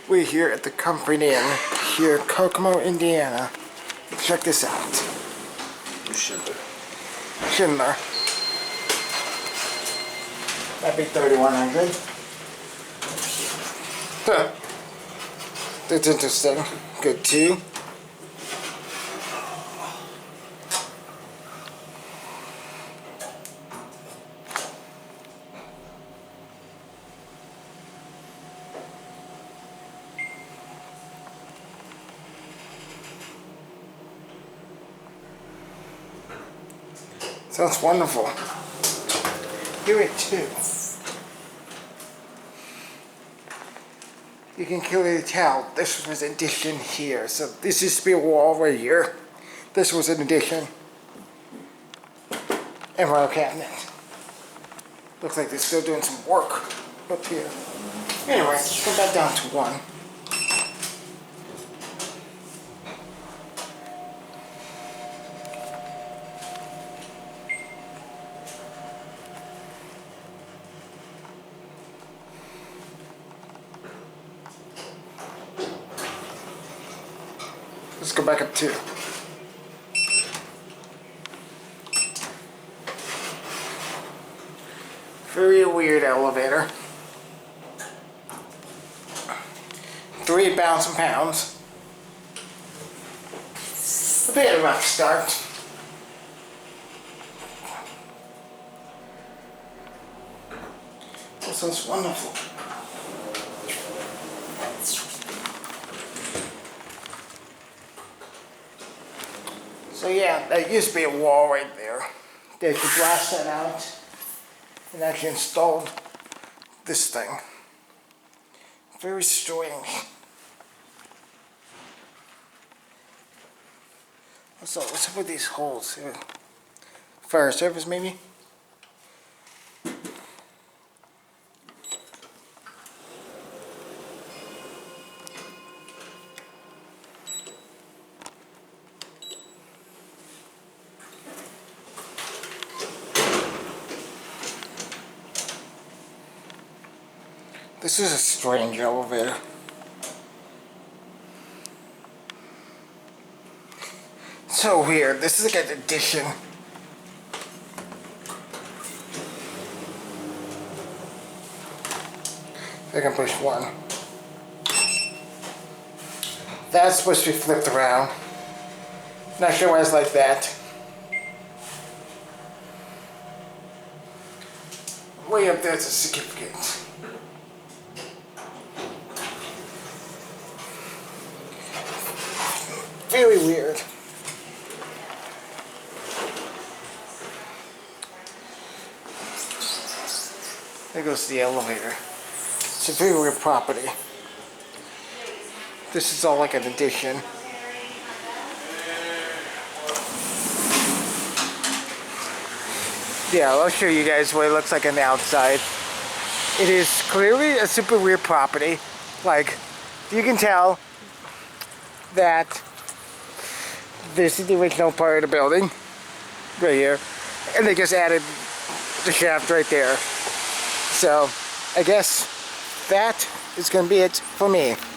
We're here at the Comfort Inn here in Kokomo, Indiana. Check this out. Schindler. Schindler. That'd be 3,100. Huh. That's interesting. Good too. Sounds wonderful. Here it too. You can clearly tell this was an addition here. So this used to be a wall right here. This was an addition. MRL cabinet. Looks like they're still doing some work up here. Anyway, let's go back down to one. Let's go back up two. Very weird elevator. 3 bouncing pounds. A bit of a rough start. This is wonderful. So yeah, there used to be a wall right there. They could blast that out and actually installed this thing. Very strange. So what's up with these holes here? Fire service maybe? This is a strange elevator. So weird. This is like an addition. I can push one. That's supposed to be flipped around. Not sure why it's like that. Way up there's a certificate. Very weird. There goes the elevator. It's a very weird property. This is all like an addition. Yeah, I'll show you guys what it looks like on the outside. It is clearly a super weird property. Like, you can tell that this is the original part of the building, right here, and they just added the shaft right there. So, I guess that is going to be it for me.